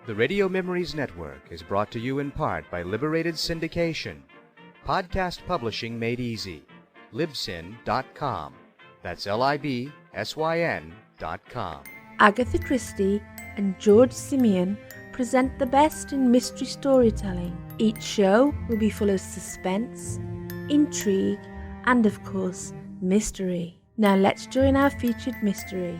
The Radio Memories Network is brought to you in part by Liberated Syndication. Podcast publishing made easy. Libsyn.com. That's Libsyn.com. Agatha Christie and George Simeon present the best in mystery storytelling. Each show will be full of suspense, intrigue, and of course, mystery. Now let's join our featured mystery.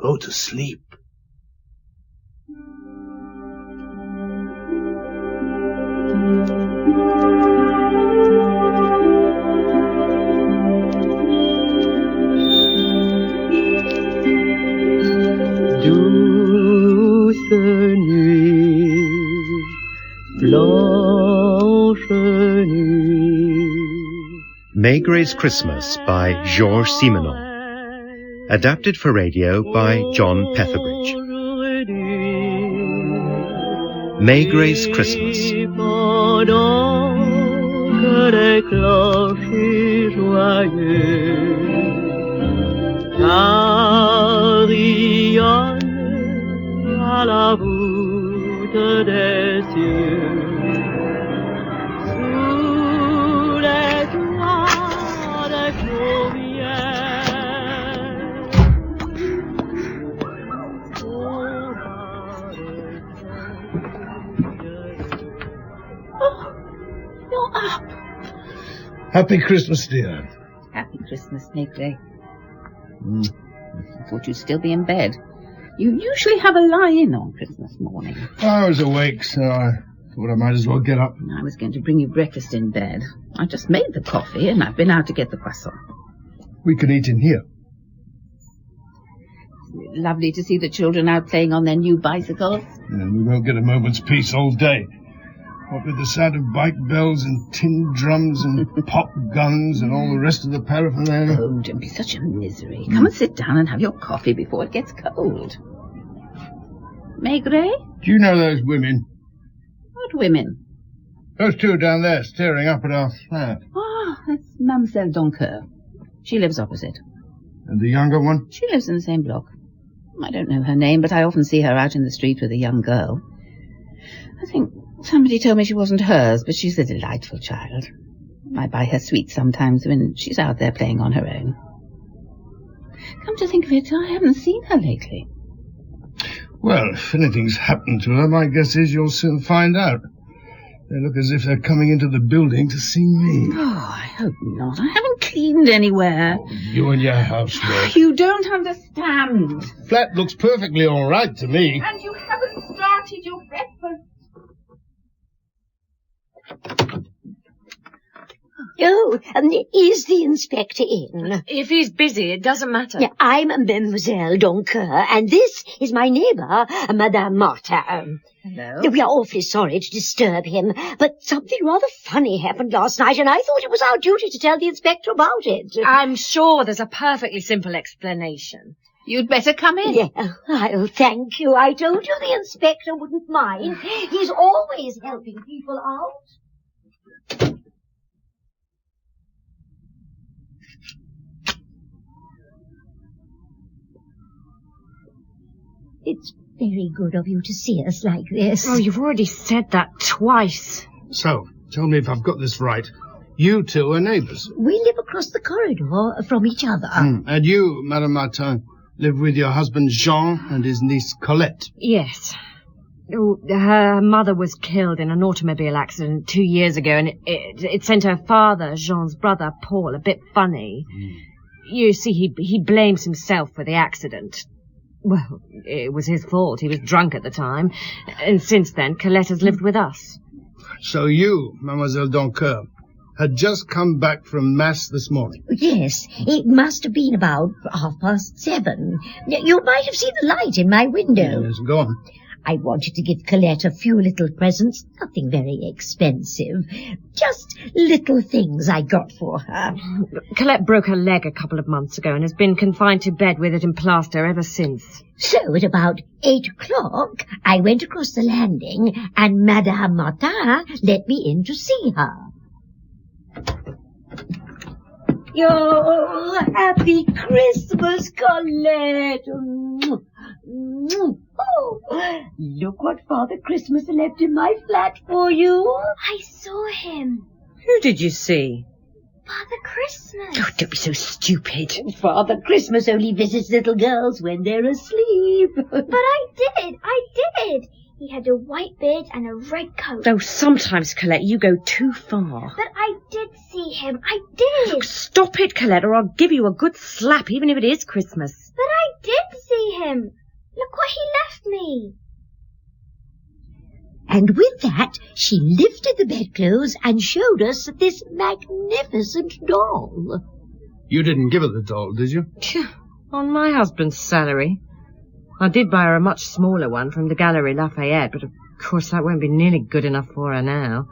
Go to sleep. Douce nuit, blanche nuit. Maygray's Christmas by Georges Simenon. Adapted for radio by John Petherbridge. Maygray's Christmas. Pendant que les clochers joyeux carillonnent à la voûte des cieux. Sous les toits des chaumières. You're up. Happy Christmas, dear. Happy Christmas, Maigret. I thought you'd still be in bed. You usually have a lie-in on Christmas morning. I was awake, so I thought I might as well get up. I was going to bring you breakfast in bed. I just made the coffee and I've been out to get the croissant. We can eat in here. Lovely to see the children out playing on their new bicycles. Yeah, we won't get a moment's peace all day. What with the sound of bike bells and tin drums and pop guns and all the rest of the paraphernalia. Oh, don't be such a misery. Come and sit down and have your coffee before it gets cold. Maigret? Do you know those women? What women? Those two down there staring up at our flat. Ah, that's Mademoiselle Doncoeur. She lives opposite. And the younger one? She lives in the same block. I don't know her name, but I often see her out in the street with a young girl. I think somebody told me she wasn't hers, but she's a delightful child. I buy her sweets sometimes when she's out there playing on her own. Come to think of it, I haven't seen her lately. Well, if anything's happened to her, my guess is you'll soon find out. They look as if they're coming into the building to see me. Oh, I hope not. I haven't cleaned anywhere. Oh, you and your housework. You don't understand. Flat looks perfectly all right to me. And you haven't started your breakfast. Oh, is the inspector in? If he's busy, it doesn't matter. Yeah, I'm Mademoiselle Doncoeur, and this is my neighbour, Madame Martin. Hello. We are awfully sorry to disturb him, but something rather funny happened last night, and I thought it was our duty to tell the inspector about it. I'm sure there's a perfectly simple explanation. You'd better come in. Yeah, I'll thank you. I told you the inspector wouldn't mind. He's always helping people out. It's very good of you to see us like this. Oh, you've already said that twice. So, tell me if I've got this right. You two are neighbours. We live across the corridor from each other. And you, Madame Martin, live with your husband Jean and his niece Colette. Yes. Oh, her mother was killed in an automobile accident 2 years ago, and it sent her father, Jean's brother, Paul, a bit funny. You see, he blames himself for the accident. Well, it was his fault. He was drunk at the time. And since then, Colette has lived with us. So you, Mademoiselle Doncoeur, had just come back from Mass this morning. Yes, it must have been about 7:30. You might have seen the light in my window. Yes, go on. I wanted to give Colette a few little presents, nothing very expensive. Just little things I got for her. Colette broke her leg a couple of months ago and has been confined to bed with it in plaster ever since. So at about 8 o'clock, I went across the landing and Madame Martin let me in to see her. Yo, happy Christmas, Colette! Oh, look what Father Christmas left in my flat for you. I saw him. Who did you see? Father Christmas. Oh, don't be so stupid. Father Christmas only visits little girls when they're asleep. But I did. He had a white beard and a red coat. Oh, sometimes, Colette, you go too far. But I did see him. I did. Oh, stop it, Colette, or I'll give you a good slap, even if it is Christmas. But I did see him. Look what he left me. And with that, she lifted the bedclothes and showed us this magnificent doll. You didn't give her the doll, did you? On my husband's salary. I did buy her a much smaller one from the Galerie Lafayette, but of course that won't be nearly good enough for her now.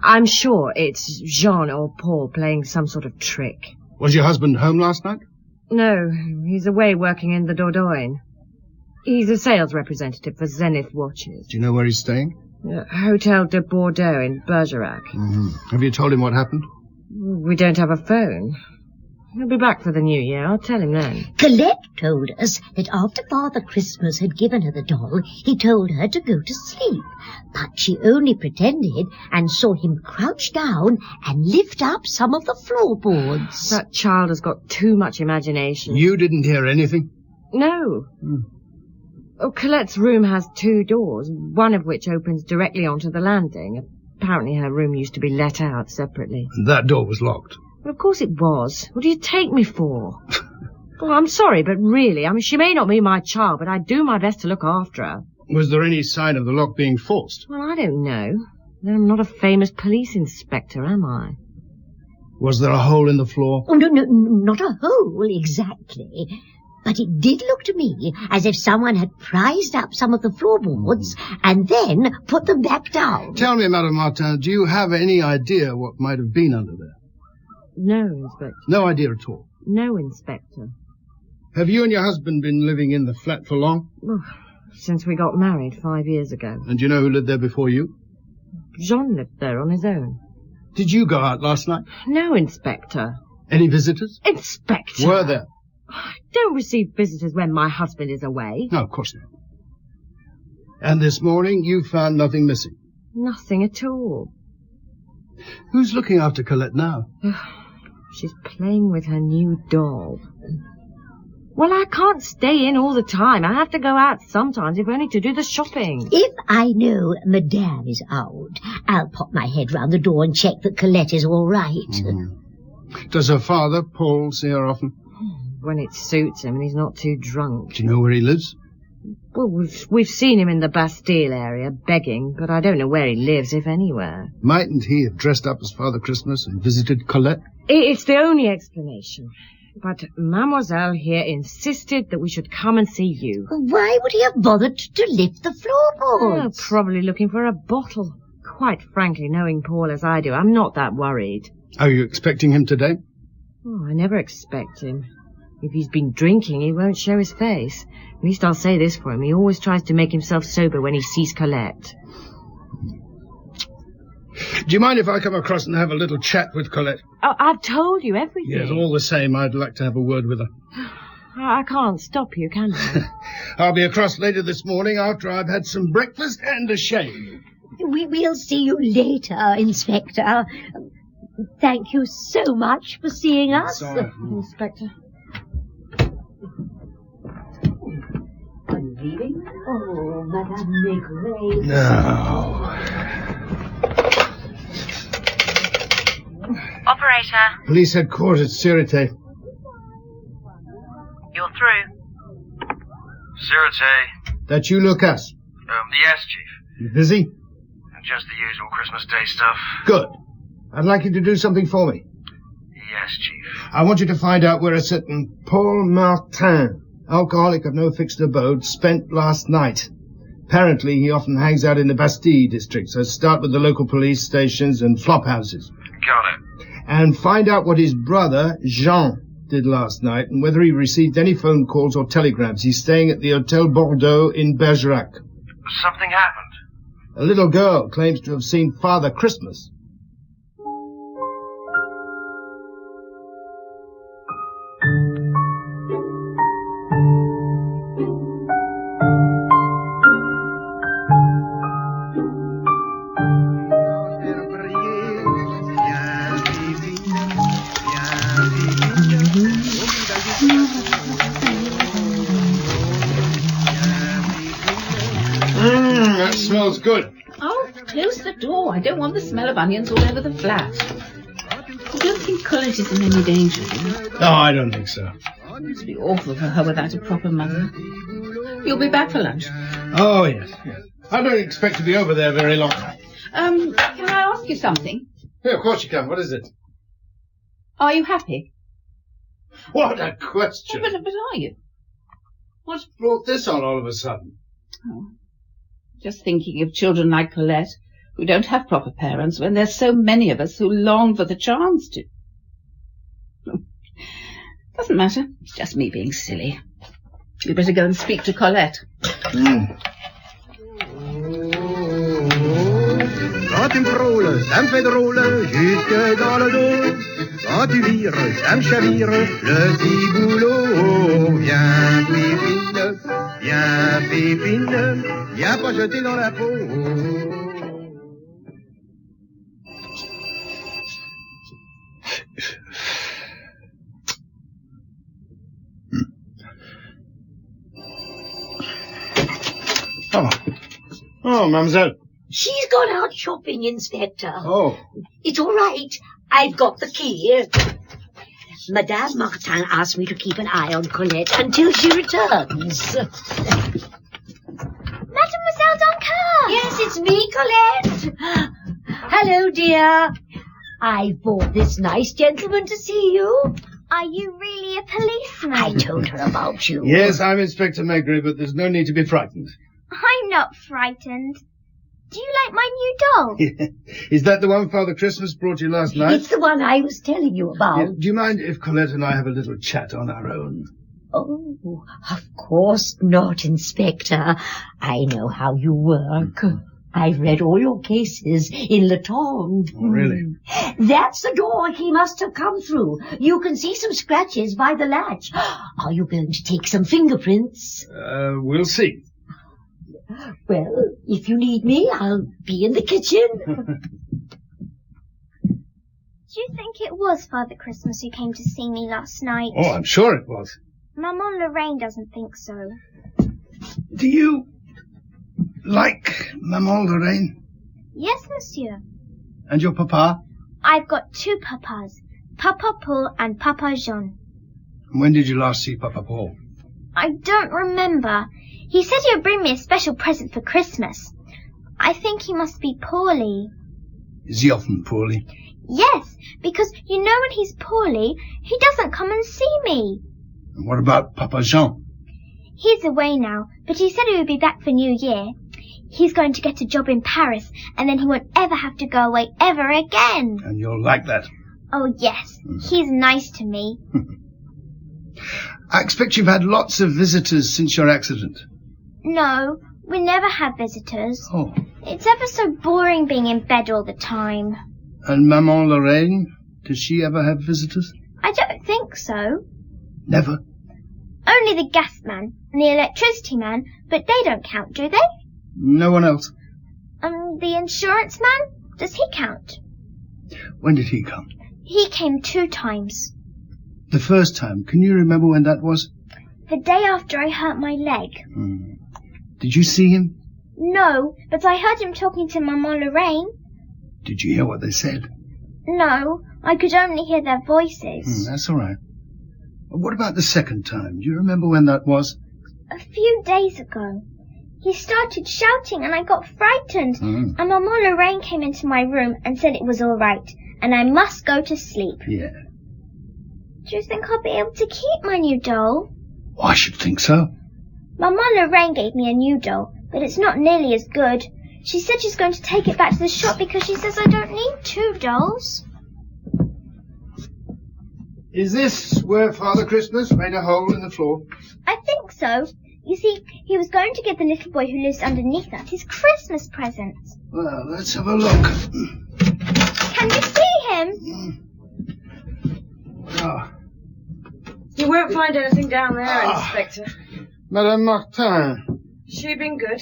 I'm sure it's Jean or Paul playing some sort of trick. Was your husband home last night? No, he's away working in the Dordogne. He's a sales representative for Zenith Watches. Do you know where he's staying? Hotel de Bordeaux in Bergerac. Mm-hmm. Have you told him what happened? We don't have a phone. He'll be back for the new year. I'll tell him then. Colette told us that after Father Christmas had given her the doll, he told her to go to sleep. But she only pretended and saw him crouch down and lift up some of the floorboards. That child has got too much imagination. You didn't hear anything? No. Oh, Colette's room has 2 doors, one of which opens directly onto the landing. Apparently her room used to be let out separately. And that door was locked? Well, of course it was. What do you take me for? Well, I'm sorry, but really, she may not be my child, but I do my best to look after her. Was there any sign of the lock being forced? Well, I don't know. I'm not a famous police inspector, am I? Was there a hole in the floor? Oh, no, not a hole exactly. But it did look to me as if someone had prized up some of the floorboards and then put them back down. Tell me, Madame Martin, do you have any idea what might have been under there? No, Inspector. No idea at all? No, Inspector. Have you and your husband been living in the flat for long? Well, since we got married 5 years ago. And do you know who lived there before you? Jean lived there on his own. Did you go out last night? No, Inspector. Any visitors? Inspector! Were there? I don't receive visitors when my husband is away. No, of course not. And this morning you found nothing missing? Nothing at all. Who's looking after Colette now? She's playing with her new doll. Well, I can't stay in all the time. I have to go out sometimes, if only to do the shopping. If I know Madame is out, I'll pop my head round the door and check that Colette is all right. Mm-hmm. Does her father, Paul, see her often? When it suits him and he's not too drunk. Do you know where he lives? Well, we've seen him in the Bastille area, begging, but I don't know where he lives, if anywhere. Mightn't he have dressed up as Father Christmas and visited Colette? It's the only explanation. But Mademoiselle here insisted that we should come and see you. Why would he have bothered to lift the floorboards? Probably looking for a bottle. Quite frankly, knowing Paul as I do, I'm not that worried. Are you expecting him today? Oh, I never expect him. If he's been drinking, he won't show his face. At least I'll say this for him. He always tries to make himself sober when he sees Colette. Do you mind if I come across and have a little chat with Colette? Oh, I've told you everything. Yes, all the same, I'd like to have a word with her. I can't stop you, can I? I'll be across later this morning after I've had some breakfast and a shave. We'll see you later, Inspector. Thank you so much for seeing us. Sorry. Inspector. Are you leaving? Oh, Madame Maigret. No. Operator, Police headquarters, Sûreté. you're through. Sûreté. That you, Lucas? Yes, Chief. You busy? Just the usual Christmas Day stuff. Good. I'd like you to do something for me. Yes, Chief. I want you to find out where a certain Paul Martin, alcoholic of no fixed abode, spent last night. Apparently, he often hangs out in the Bastille district, so start with the local police stations and flop houses. Got it. And find out what his brother, Jean, did last night, and whether he received any phone calls or telegrams. He's staying at the Hotel Bordeaux in Bergerac. Something happened. A little girl claims to have seen Father Christmas. That smells good. Oh, close the door. I don't want the smell of onions all over the flat. You don't think Colette is in any danger, do you? No, I don't think so. It must be awful for her without a proper mother. You'll be back for lunch. Oh, yes. I don't expect to be over there very long. Can I ask you something? Yeah, of course you can. What is it? Are you happy? What a question. But are you? What's brought this on all of a sudden? Oh, just thinking of children like Colette, who don't have proper parents, when there's so many of us who long for the chance to. Doesn't matter. It's just me being silly. You'd better go and speak to Colette. Quand tu me frôles, ça me fait drôle, jusque dans le dos. Quand tu vires, ça me chavire, le petit boulot. Viens, pépine, viens pas jeter dans la peau. Oh, mademoiselle. She's gone out shopping, Inspector. Oh. It's all right. I've got the key. Madame Martin asked me to keep an eye on Colette until she returns. Mademoiselle Doncoeur! Yes, it's me, Colette. Hello, dear. I brought this nice gentleman to see you. Are you really a policeman? I told her about you. Yes, I'm Inspector Maigret, but there's no need to be frightened. I'm not frightened. Do you like my new doll? Is that the one Father Christmas brought you last night? It's the one I was telling you about. Yeah, do you mind if Colette and I have a little chat on our own? Oh, of course not, Inspector. I know how you work. I've read all your cases in Le Temps. Oh, really? That's the door he must have come through. You can see some scratches by the latch. Are you going to take some fingerprints? We'll see. Well, if you need me, I'll be in the kitchen. Do you think it was Father Christmas who came to see me last night? Oh, I'm sure it was. Maman Lorraine doesn't think so. Do you like Maman Lorraine? Yes, monsieur. And your papa? I've got two papas, Papa Paul and Papa Jean. When did you last see Papa Paul? I don't remember. He said he would bring me a special present for Christmas. I think he must be poorly. Is he often poorly? Yes, because you know when he's poorly, he doesn't come and see me. And what about Papa Jean? He's away now, but he said he would be back for New Year. He's going to get a job in Paris, and then he won't ever have to go away ever again. And you'll like that. Oh, yes. He's nice to me. I expect you've had lots of visitors since your accident. No, we never have visitors. Oh. It's ever so boring being in bed all the time. And Maman Lorraine, does she ever have visitors? I don't think so. Never? Only the gas man and the electricity man, but they don't count, do they? No one else? The insurance man? Does he count? When did he come? He came 2 times. The first time, can you remember when that was? The day after I hurt my leg. Did you see him? No, but I heard him talking to Maman Lorraine. Did you hear what they said? No, I could only hear their voices. That's all right. What about the second time? Do you remember when that was? A few days ago. He started shouting and I got frightened. And Maman Lorraine came into my room and said it was all right and I must go to sleep. Yeah. Do you think I'll be able to keep my new doll? I should think so. Maman Lorraine gave me a new doll, but it's not nearly as good. She said she's going to take it back to the shop because she says I don't need 2 dolls. Is this where Father Christmas made a hole in the floor? I think so. You see, he was going to give the little boy who lives underneath us his Christmas present. Well, let's have a look. Can you see him? You won't find anything down there, Inspector. Madame Martin. She been good?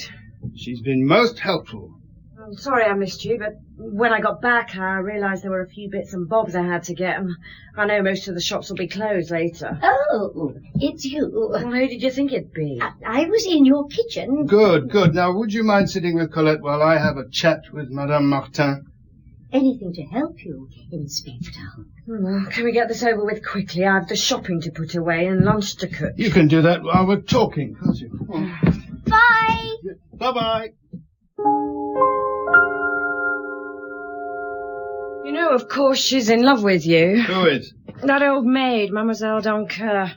She's been most helpful. I'm sorry I missed you, but when I got back, I realised there were a few bits and bobs I had to get, and I know most of the shops will be closed later. Oh, it's you. Well, who did you think it'd be? I was in your kitchen. Good. Now, would you mind sitting with Colette while I have a chat with Madame Martin? Anything to help you, Inspector. Well, can we get this over with quickly? I have the shopping to put away and lunch to cook. You can do that while we're talking, can't you? Bye. Bye-bye. You know, of course, she's in love with you. Who is? That old maid, Mademoiselle Doncoeur.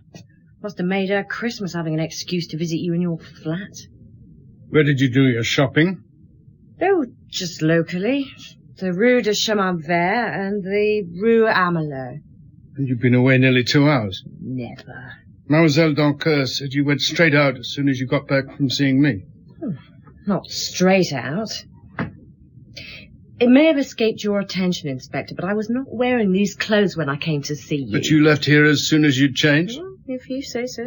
Must have made her Christmas having an excuse to visit you in your flat. Where did you do your shopping? Oh, just locally. The Rue de Chemin Vert and the Rue Amelot. And you've been away nearly 2 hours. Never. Mademoiselle Doncoeur said you went straight out as soon as you got back from seeing me. Not straight out. It may have escaped your attention, Inspector, but I was not wearing these clothes when I came to see you. But you left here as soon as you'd changed? Well, if you say so.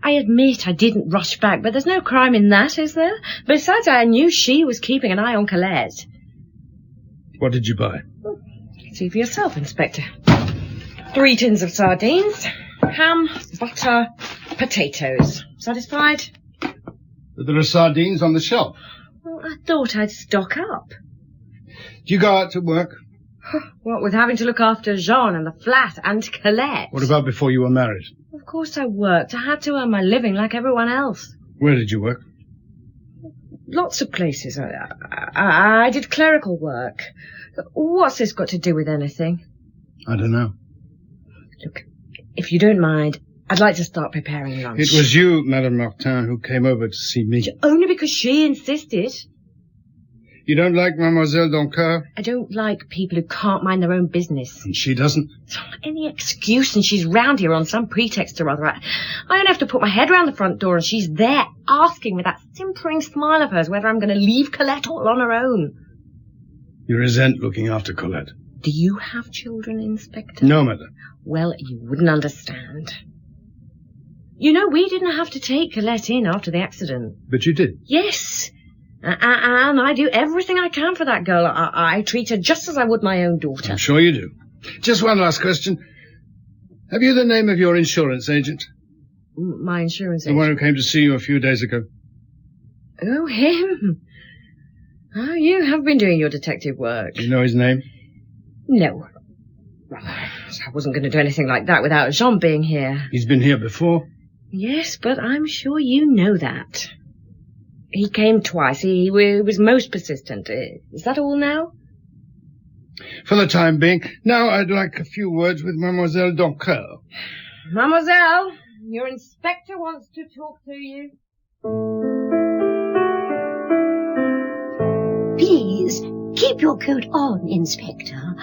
I admit I didn't rush back, but there's no crime in that, is there? Besides, I knew she was keeping an eye on Colette. What did you buy? See for yourself, Inspector. 3 tins of sardines, ham, butter, potatoes. Satisfied? There are sardines on the shelf. Well, I thought I'd stock up. Do you go out to work? What with having to look after Jean and the flat and Colette? What about before you were married? Of course I worked. I had to earn my living like everyone else. Where did you work? Lots of places. I did clerical work. What's this got to do with anything? I don't know. Look, if you don't mind, I'd like to start preparing lunch. It was you, Madame Martin, who came over to see me. Only because she insisted. You don't like Mademoiselle Doncoeur? I don't like people who can't mind their own business. And she doesn't? Any excuse and she's round here on some pretext or other. I only have to put my head round the front door and she's there asking with that simpering smile of hers whether I'm going to leave Colette all on her own. You resent looking after Colette. Do you have children, Inspector? No, madam. Well, you wouldn't understand. You know, we didn't have to take Colette in after the accident. But you did? Yes. And I do everything I can for that girl. I treat her just as I would my own daughter. I'm sure you do. Just one last question. Have you the name of your insurance agent? My insurance agent? The one who came to see you a few days ago. Oh, him. Oh, you have been doing your detective work. Do you know his name? No. Well, I wasn't going to do anything like that without Jean being here. He's been here before? Yes, but I'm sure you know that. He came twice. He was most persistent. Is that all now? For the time being. Now I'd like a few words with Mademoiselle Doncoeur. Mademoiselle, your inspector wants to talk to you. Please, keep your coat on, Inspector.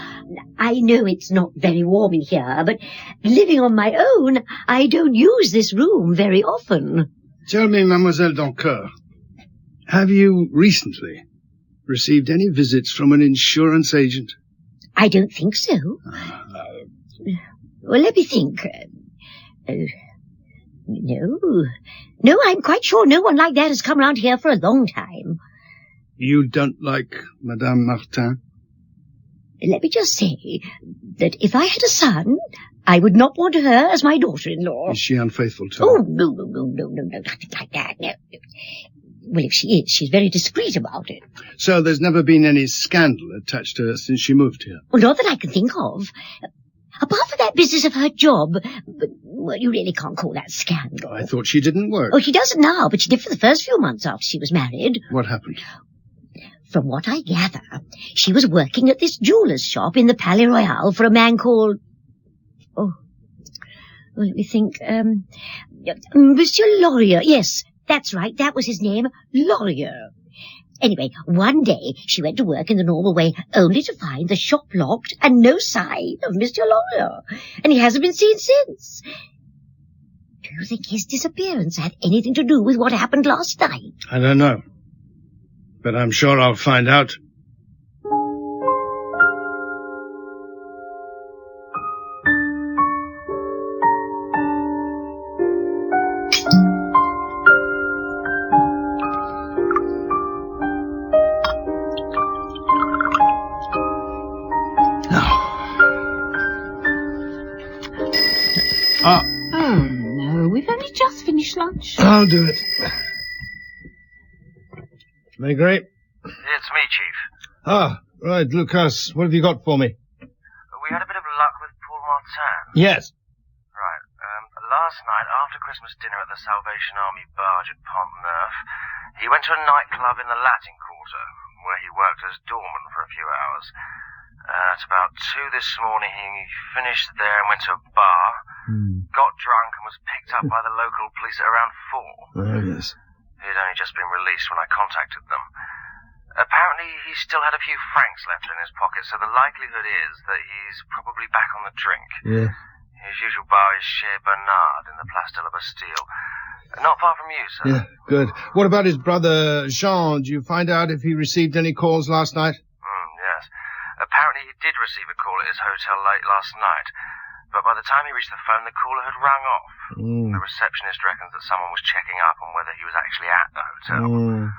I know it's not very warm in here, but living on my own, I don't use this room very often. Tell me, Mademoiselle Doncoeur, have you recently received any visits from an insurance agent? I don't think so. Well, let me think. No, I'm quite sure no one like that has come round here for a long time. You don't like Madame Martin? Let me just say that if I had a son, I would not want her as my daughter-in-law. Is she unfaithful to Oh, her? no, nothing like that, no. Well, if she is, she's very discreet about it. So there's never been any scandal attached to her since she moved here? Well, not that I can think of. Apart from that business of her job, but, well, you really can't call that scandal. I thought she didn't work. Oh, she doesn't now, but she did for the first few months after she was married. What happened? From what I gather, she was working at this jeweller's shop in the Palais Royal for a man called... Oh, well, let me think. Monsieur Laurier. Yes, that's right, that was his name, Laurier. Anyway, one day she went to work in the normal way, only to find the shop locked and no sign of Monsieur Laurier. And he hasn't been seen since. Do you think his disappearance had anything to do with what happened last night? I don't know. But I'm sure I'll find out. Oh, no, we've only just finished lunch. I'll do it. Maigret? It's me, Chief. Ah, right, Lucas. What have you got for me? We had a bit of luck with Paul Martin. Yes. Right. Last night, after Christmas dinner at the Salvation Army barge at Pont Neuf, he went to a nightclub in the Latin Quarter, where he worked as doorman for a few hours. At about 2 this morning, he finished there and went to a bar, got drunk and was picked up by the local police at around 4. Oh, yes. He'd only just been released when I contacted them. Apparently, he still had a few francs left in his pocket, so the likelihood is that he's probably back on the drink. Yeah. His usual bar is Chez Bernard in the Place de la Bastille. Not far from you, sir. Yeah, good. What about his brother, Jean? Did you find out if he received any calls last night? Yes. Apparently, he did receive a call at his hotel late last night, but by the time he reached the phone, the caller had rung off. The receptionist reckons that someone was checking up on whether he was actually at the hotel.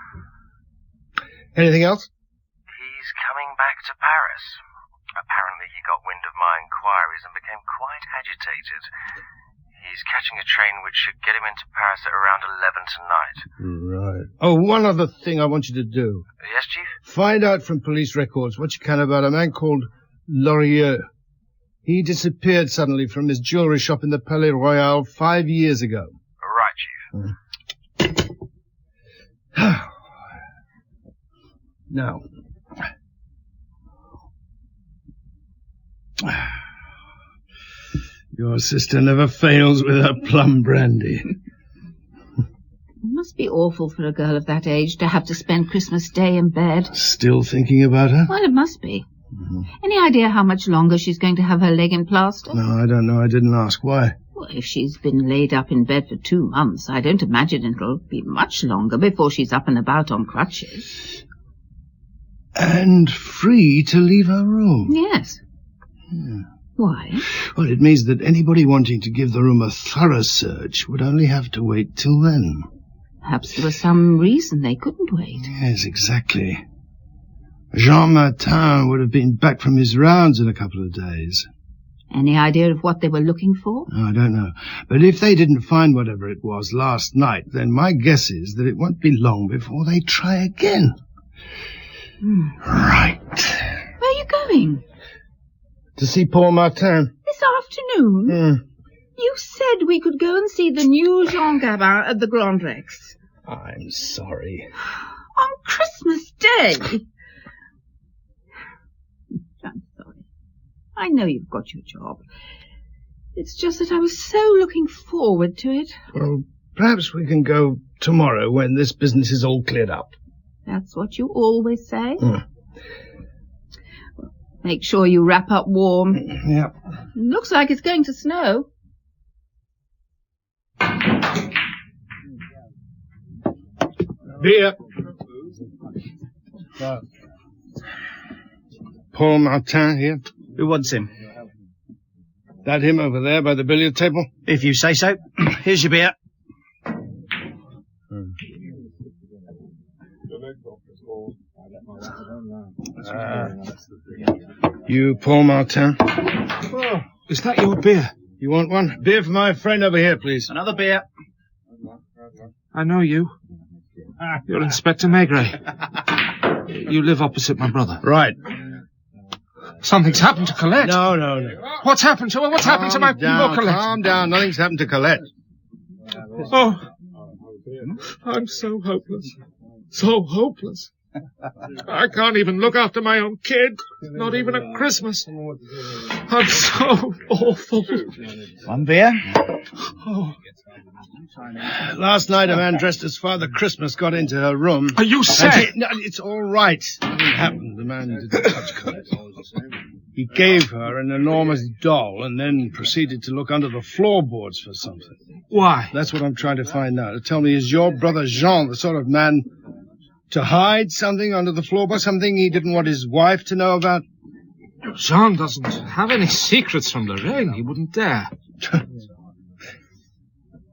Anything else? He's coming back to Paris. Apparently he got wind of my inquiries and became quite agitated. He's catching a train which should get him into Paris at around 11 tonight. Right. Oh, one other thing I want you to do. Yes, Chief? Find out from police records what you can about a man called Laurier. He disappeared suddenly from his jewellery shop in the Palais Royal 5 years ago. Right, Chief. Now. Your sister never fails with her plum brandy. It must be awful for a girl of that age to have to spend Christmas Day in bed. Still thinking about her? Well, it must be. Any idea how much longer she's going to have her leg in plaster? No, I don't know. I didn't ask. Why? Well, if she's been laid up in bed for 2 months, I don't imagine it'll be much longer before she's up and about on crutches. And free to leave her room? Yes. Why? Well, it means that anybody wanting to give the room a thorough search would only have to wait till then. Perhaps there was some reason they couldn't wait. Yes, exactly. Jean Martin would have been back from his rounds in a couple of days. Any idea of what they were looking for? I don't know. But if they didn't find whatever it was last night, then my guess is that it won't be long before they try again. Right. Where are you going? To see Paul Martin. This afternoon? You said we could go and see the new Jean Gabin at the Grand Rex. I'm sorry. On Christmas Day? I'm sorry. I know you've got your job. It's just that I was so looking forward to it. Well, perhaps we can go tomorrow when this business is all cleared up. That's what you always say? Make sure you wrap up warm. Yeah. Looks like it's going to snow. Beer. Paul Martin here. Who wants him? That him over there by the billiard table? If you say so. Here's your beer. You Paul Martin? Oh, is that your beer? You want one? Beer for my friend over here, please. Another beer. I know you. You're Inspector Maigret. You live opposite my brother. Right. Something's happened to Colette. No. What's happened to her? What's happened to my poor Colette? Calm down. Nothing's happened to Colette. Oh, I'm so hopeless. So hopeless. I can't even look after my own kid. Not even at Christmas. I'm so awful. One beer. Oh. Last night a man dressed as Father Christmas got into her room. Are you sick? No, it's all right. Nothing happened. The man didn't touch Colette. He gave her an enormous doll and then proceeded to look under the floorboards for something. Why? That's what I'm trying to find out. Tell me, is your brother Jean the sort of man to hide something under the floorboards, something he didn't want his wife to know about? Jean doesn't have any secrets from Lorraine. He wouldn't dare.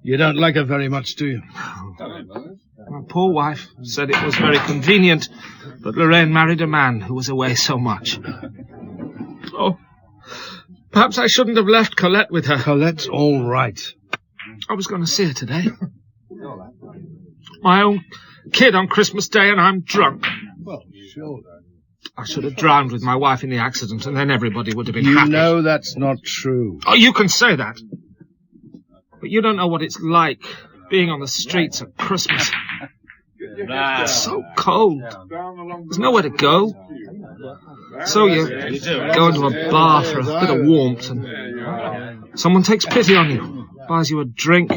You don't like her very much, do you? My poor wife said it was very convenient that Lorraine married a man who was away so much. Oh, perhaps I shouldn't have left Colette with her. Colette's all right. I was going to see her today. My own kid on Christmas Day, and I'm drunk. Well, sure. I should have drowned with my wife in the accident, and then everybody would have been happy. happy. You know that's not true. Oh, you can say that. But you don't know what it's like being on the streets at Christmas. It's so cold. There's nowhere to go. So you go into a bar for a bit of warmth, and someone takes pity on you, buys you a drink,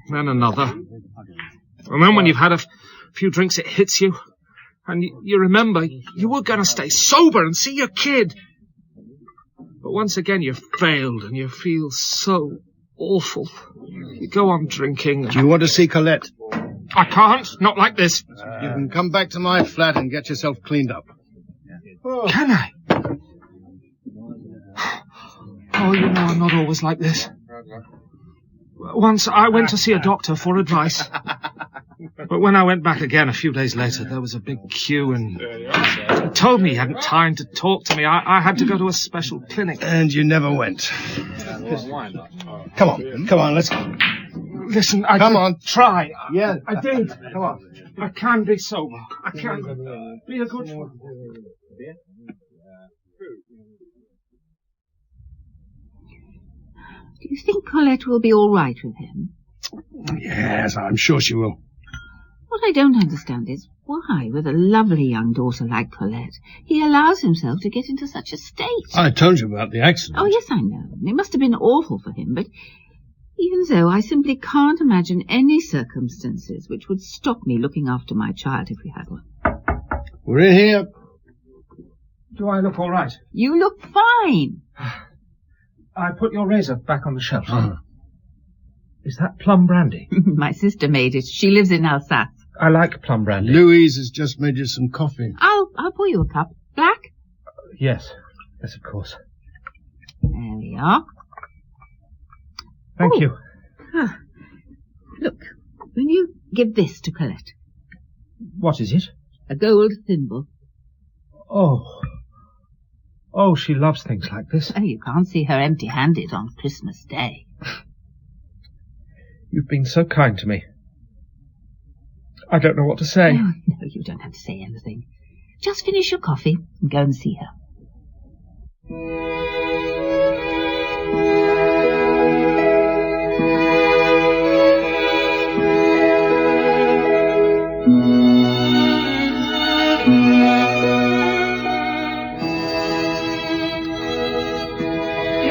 then another. And then when you've had a few drinks, it hits you, and you remember you were going to stay sober and see your kid. But once again you've failed, and you feel so awful. You go on drinking. Do you want to see Colette? I can't. Not like this. You can come back to my flat and get yourself cleaned up. Can I? Oh, you know I'm not always like this. Once I went to see a doctor for advice. But when I went back again a few days later, there was a big queue, and he told me he hadn't time to talk to me. I had to go to a special clinic. And you never went. Come on, let's go. Listen, I Come did on. try. Yeah. I did. Come on. I can be sober. I can be a good father. Do you think Colette will be all right with him? Yes, I'm sure she will. What I don't understand is why, with a lovely young daughter like Colette, he allows himself to get into such a state. I told you about the accident. Oh, yes, I know. It must have been awful for him, but even so, I simply can't imagine any circumstances which would stop me looking after my child if we had one. We're in here. Do I look all right? You look fine. I put your razor back on the shelf. Is that plum brandy? My sister made it. She lives in Alsace. I like plum brandy. Louise has just made you some coffee. I'll pour you a cup. Black? Yes, of course. There we are. Thank you. Look, will you give this to Colette? What is it? A gold thimble. Oh, she loves things like this. Oh, you can't see her empty-handed on Christmas Day. You've been so kind to me. I don't know what to say. Oh, no, you don't have to say anything. Just finish your coffee and go and see her.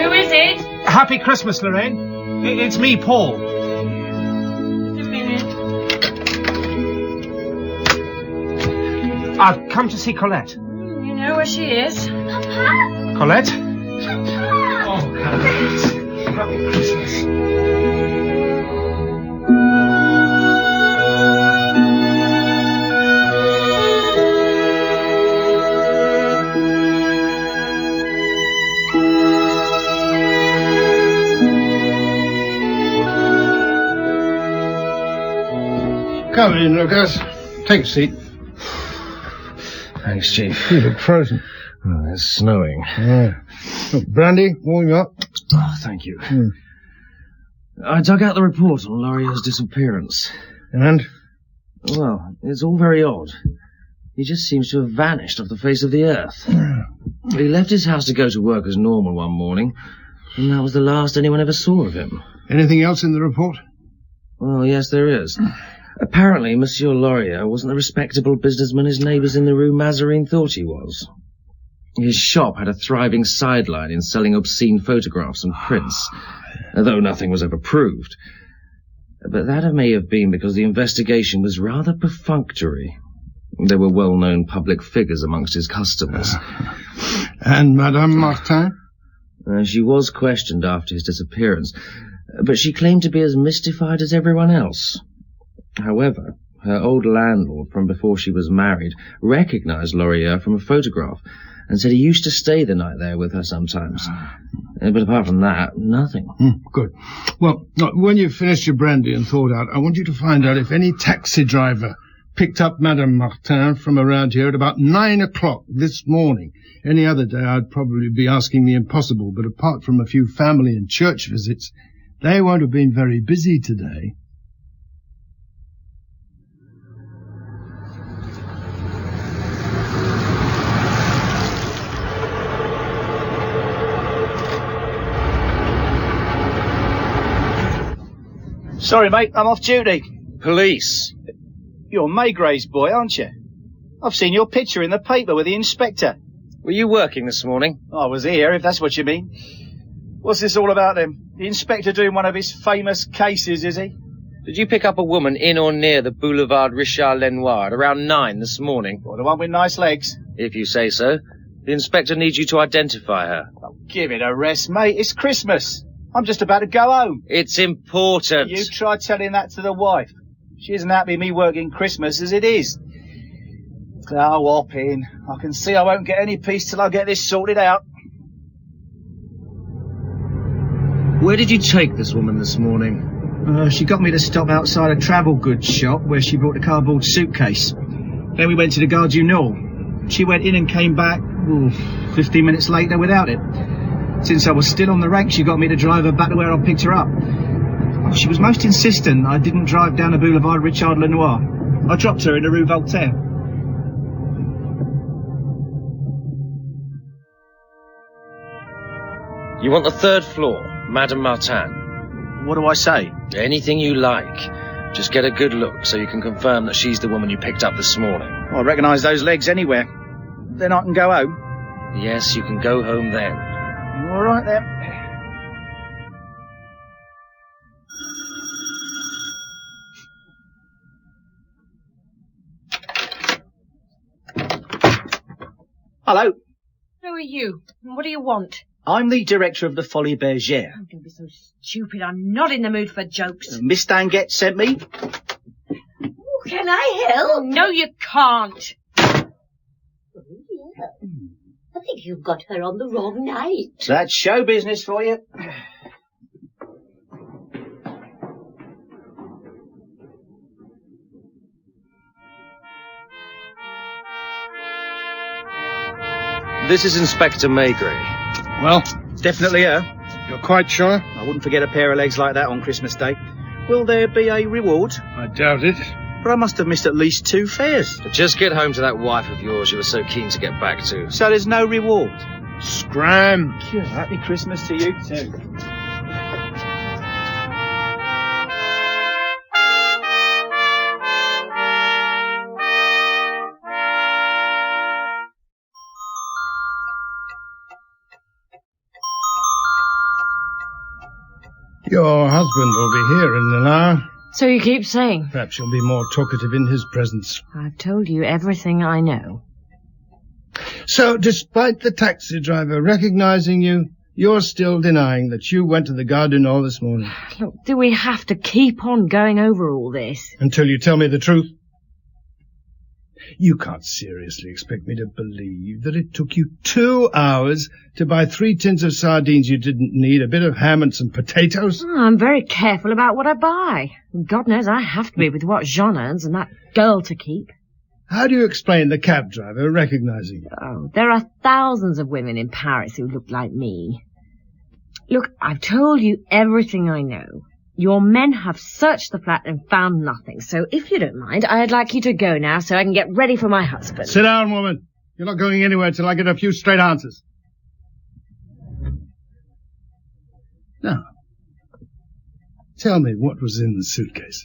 Who is it? Happy Christmas, Lorraine. It's me, Paul. Just a minute. I've come to see Colette. You know where she is? Papa! Colette? Papa! Oh, Colette. Happy Christmas. Come in, Lucas. Take a seat. Thanks, Chief. You look frozen. Oh, it's snowing. Yeah. Look, brandy, warm you up. Oh, thank you. I dug out the report on Laurier's disappearance. And? Well, it's all very odd. He just seems to have vanished off the face of the earth. He left his house to go to work as normal one morning, and that was the last anyone ever saw of him. Anything else in the report? Well, yes, there is. Apparently, Monsieur Laurier wasn't the respectable businessman his neighbours in the Rue Mazarine thought he was. His shop had a thriving sideline in selling obscene photographs and prints, though nothing was ever proved. But that may have been because the investigation was rather perfunctory. There were well-known public figures amongst his customers. And Madame Martin? She was questioned after his disappearance, but she claimed to be as mystified as everyone else. However, her old landlord from before she was married recognized Laurier from a photograph and said he used to stay the night there with her sometimes. But apart from that, nothing. Good. Well, when you've finished your brandy and thawed out, I want you to find out if any taxi driver picked up Madame Martin from around here at about 9 o'clock this morning. Any other day I'd probably be asking the impossible, but apart from a few family and church visits, they won't have been very busy today. Sorry, mate, I'm off duty. Police. You're Maygray's boy, aren't you? I've seen your picture in the paper with the inspector. Were you working this morning? I was here, if that's what you mean. What's this all about, then? The inspector doing one of his famous cases, is he? Did you pick up a woman in or near the Boulevard Richard Lenoir at around 9 this morning? Well, the one with nice legs? If you say so. The inspector needs you to identify her. Oh, give it a rest, mate. It's Christmas. I'm just about to go home. It's important. You try telling that to the wife. She isn't happy me working Christmas as it is. Oh, hop in. I can see I won't get any peace till I get this sorted out. Where did you take this woman this morning? She got me to stop outside a travel goods shop where she brought a cardboard suitcase. Then we went to the Gare du Nord. She went in and came back 15 minutes later without it. Since I was still on the rank, she got me to drive her back to where I picked her up. She was most insistent I didn't drive down the Boulevard Richard Lenoir. I dropped her in the Rue Voltaire. You want the 3rd floor, Madame Martin. What do I say? Anything you like. Just get a good look so you can confirm that she's the woman you picked up this morning. I recognise those legs anywhere. Then I can go home? Yes, you can go home then. All right, then. Hello. Who are you? And what do you want? I'm the director of the Folies Bergère. Oh, don't be so stupid. I'm not in the mood for jokes. Miss Danguet sent me. Oh, can I help? No, you can't. Oh, yeah. I think you've got her on the wrong night. That's show business for you. This is Inspector Maigret. Well, it's definitely her. You're quite sure? I wouldn't forget a pair of legs like that on Christmas Day. Will there be a reward? I doubt it. But I must have missed at least 2 fares. Just get home to that wife of yours you were so keen to get back to. So there's no reward? Scram! Happy Christmas to you too. Your husband will be here in an hour. So you keep saying. Perhaps you'll be more talkative in his presence. I've told you everything I know. So, despite the taxi driver recognizing you, you're still denying that you went to the Gare du Nord this morning. Look, do we have to keep on going over all this? Until you tell me the truth. You can't seriously expect me to believe that it took you 2 hours to buy 3 tins of sardines you didn't need, a bit of ham and some potatoes? Oh, I'm very careful about what I buy. God knows I have to be with what Jean earns and that girl to keep. How do you explain the cab driver recognizing you? Oh, there are thousands of women in Paris who look like me. Look, I've told you everything I know. Your men have searched the flat and found nothing, so if you don't mind, I'd like you to go now so I can get ready for my husband. Sit down, woman. You're not going anywhere till I get a few straight answers. Now, tell me what was in the suitcase.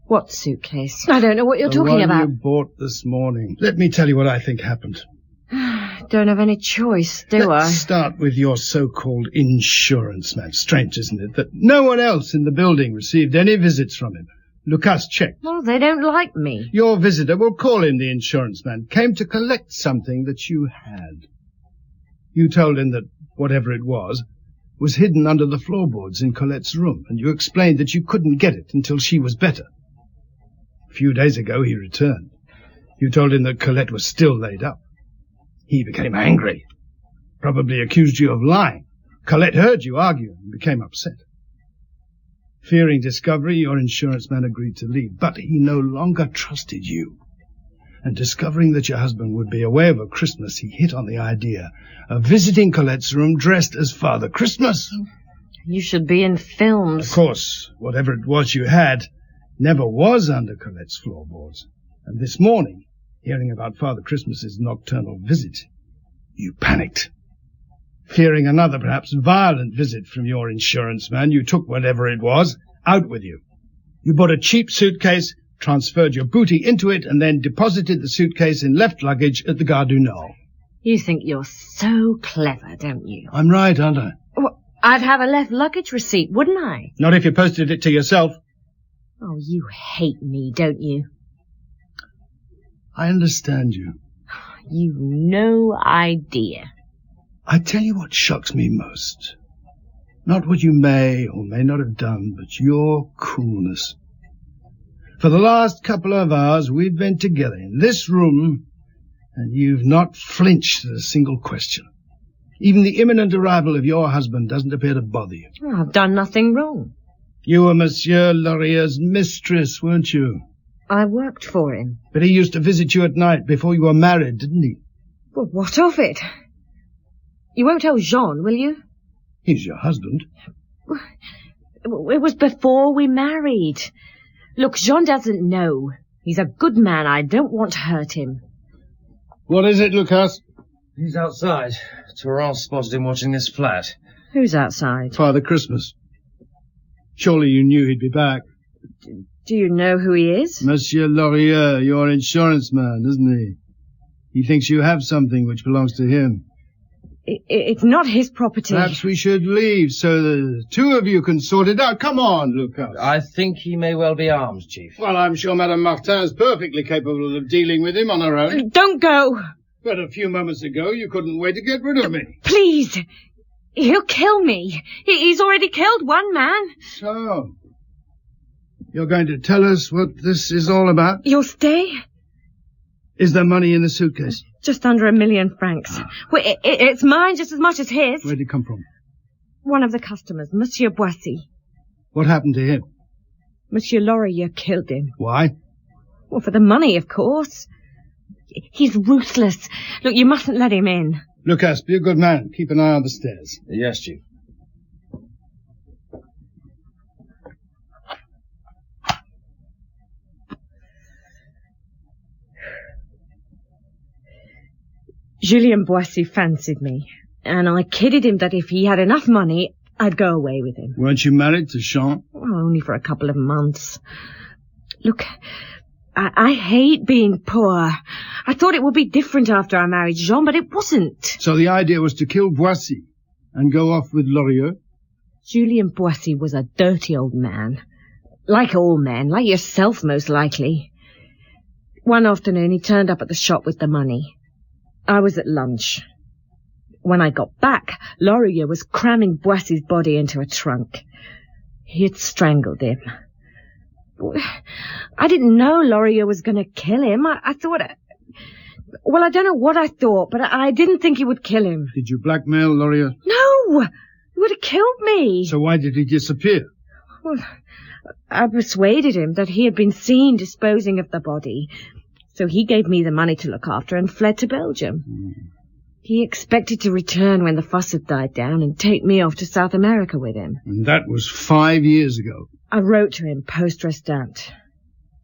What suitcase? I don't know what you're talking about. The one you bought this morning. Let me tell you what I think happened. Don't have any choice, do I? Let's start with your so-called insurance man. Strange, isn't it, that no one else in the building received any visits from him? Lucas checked. Well, they don't like me. Your visitor, we'll call him the insurance man, came to collect something that you had. You told him that whatever it was hidden under the floorboards in Colette's room, and you explained that you couldn't get it until she was better. A few days ago he returned. You told him that Colette was still laid up. He became angry, probably accused you of lying. Colette heard you argue and became upset. Fearing discovery, your insurance man agreed to leave, but he no longer trusted you. And discovering that your husband would be away over Christmas, he hit on the idea of visiting Colette's room dressed as Father Christmas. You should be in films. Of course, whatever it was you had never was under Colette's floorboards. And this morning, hearing about Father Christmas's nocturnal visit, you panicked. Fearing another, perhaps violent visit from your insurance man, you took whatever it was out with you. You bought a cheap suitcase, transferred your booty into it, and then deposited the suitcase in left luggage at the Gare du Nord. You think you're so clever, don't you? I'm right, aren't I? Well, I'd have a left luggage receipt, wouldn't I? Not if you posted it to yourself. Oh, you hate me, don't you? I understand you. You've no idea. I tell you what shocks me most. Not what you may or may not have done, but your coolness. For the last couple of hours we've been together in this room, and you've not flinched at a single question. Even the imminent arrival of your husband doesn't appear to bother you. Oh, I've done nothing wrong. You were Monsieur Laurier's mistress, weren't you? I worked for him. But he used to visit you at night before you were married, didn't he? Well, what of it? You won't tell Jean, will you? He's your husband. It was before we married. Look, Jean doesn't know. He's a good man. I don't want to hurt him. What is it, Lucas? He's outside. Torrance spotted him watching this flat. Who's outside? Father Christmas. Surely you knew he'd be back. Do you know who he is? Monsieur Laurier, your insurance man, isn't he? He thinks you have something which belongs to him. It's not his property. Perhaps we should leave so the two of you can sort it out. Come on, Lucas. I think he may well be armed, Chief. Well, I'm sure Madame Martin is perfectly capable of dealing with him on her own. Don't go. But a few moments ago, you couldn't wait to get rid of me. Please. He'll kill me. He's already killed one man. So, you're going to tell us what this is all about? You'll stay? Is there money in the suitcase? Just under 1 million francs. Well, it's mine just as much as his. Where'd it come from? One of the customers, Monsieur Boissy. What happened to him? Monsieur Laurier killed him. Why? Well, for the money, of course. He's ruthless. Look, you mustn't let him in. Lucas, be a good man. Keep an eye on the stairs. Yes, Chief. Julien Boissy fancied me, and I kidded him that if he had enough money, I'd go away with him. Weren't you married to Jean? Well, only for a couple of months. Look, I hate being poor. I thought it would be different after I married Jean, but it wasn't. So the idea was to kill Boissy and go off with Laurier? Julien Boissy was a dirty old man. Like all men, like yourself most likely. One afternoon he turned up at the shop with the money. I was at lunch. When I got back, Laurier was cramming Boissy's body into a trunk. He had strangled him. I didn't know Laurier was going to kill him. I thought... Well, I don't know what I thought, but I didn't think he would kill him. Did you blackmail Laurier? No! He would have killed me. So why did he disappear? Well, I persuaded him that he had been seen disposing of the body. So he gave me the money to look after and fled to Belgium. He expected to return when the fuss had died down and take me off to South America with him. And that was 5 years ago. I wrote to him post-restant.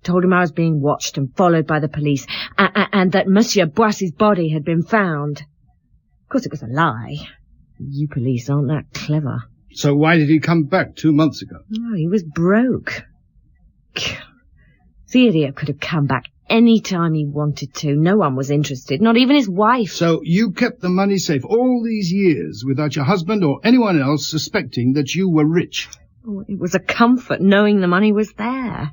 Told him I was being watched and followed by the police, and that Monsieur Boissy's body had been found. Of course, it was a lie. You police aren't that clever. So why did he come back 2 months ago? Oh, he was broke. The idiot could have come back any time he wanted to. No one was interested, not even his wife. So you kept the money safe all these years without your husband or anyone else suspecting that you were rich? Oh, it was a comfort knowing the money was there.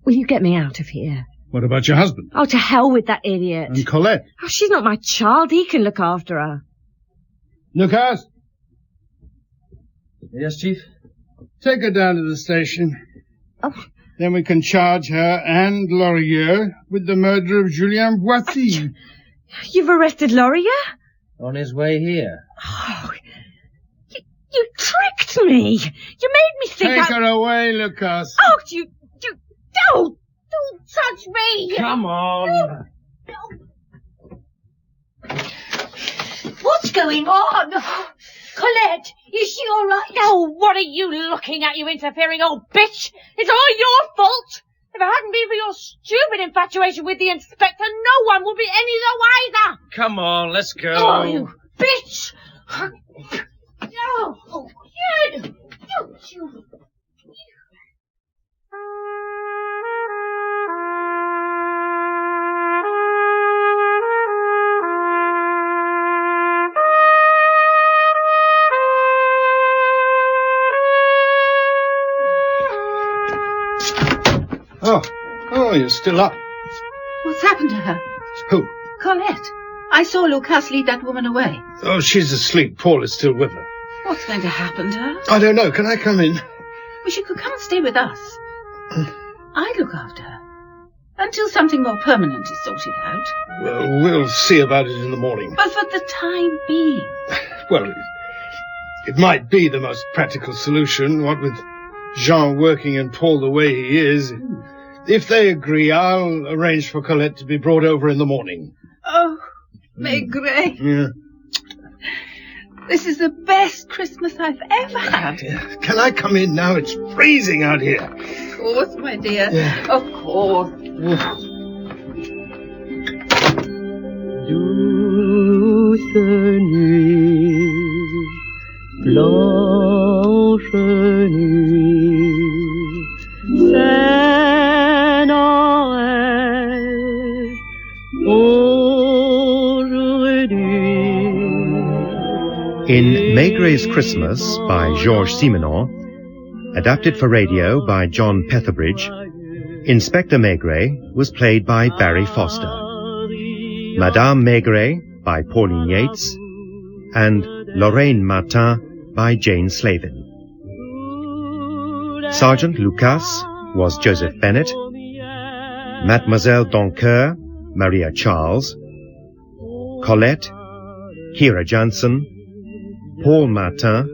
Will you get me out of here? What about your husband? Oh, to hell with that idiot. And Colette? Oh, she's not my child. He can look after her. Lucas? Yes, Chief? Take her down to the station. Oh. Then we can charge her and Laurier with the murder of Julien Boissy. You've arrested Laurier? On his way here. Oh, you tricked me. You made me think Take her away, Lucas. Oh, you... Don't touch me! Come on! What's going on? Colette, is she all right? Oh, what are you looking at, you interfering old bitch? It's all your fault! If it hadn't been for your stupid infatuation with the inspector, no one would be any the wiser! Come on, let's go. Oh, you bitch! Oh, kid! Don't you... Oh, you're still up. What's happened to her? Who? Colette. I saw Lucas lead that woman away. Oh, she's asleep. Paul is still with her. What's going to happen to her? I don't know. Can I come in? Well, she could come and stay with us. I'd look after her. Until something more permanent is sorted out. Well, we'll see about it in the morning. But for the time being. Well, it might be the most practical solution, what with Jean working and Paul the way he is. If they agree, I'll arrange for Colette to be brought over in the morning. Oh, Maigret. Yeah. This is the best Christmas I've ever had. Can I come in now? It's freezing out here. Of course, my dear. Yeah. Of course. Douce nuit, blanche nuit, c'est Noël aujourd'hui. In Maigret's Christmas by Georges Simenon, adapted for radio by John Petherbridge, Inspector Maigret was played by Barry Foster, Madame Maigret by Pauline Yates, and Lorraine Martin by Jane Slavin. Sergeant Lucas was Joseph Bennett, Mademoiselle Doncoeur, Maria Charles, Colette, Kira Jansen, Paul Martin,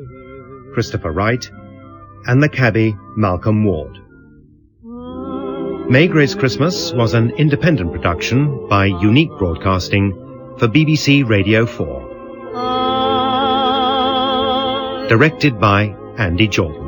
Christopher Wright, and the cabbie Malcolm Ward. Maigret's Christmas was an independent production by Unique Broadcasting for BBC Radio 4. Directed by Andy Jordan.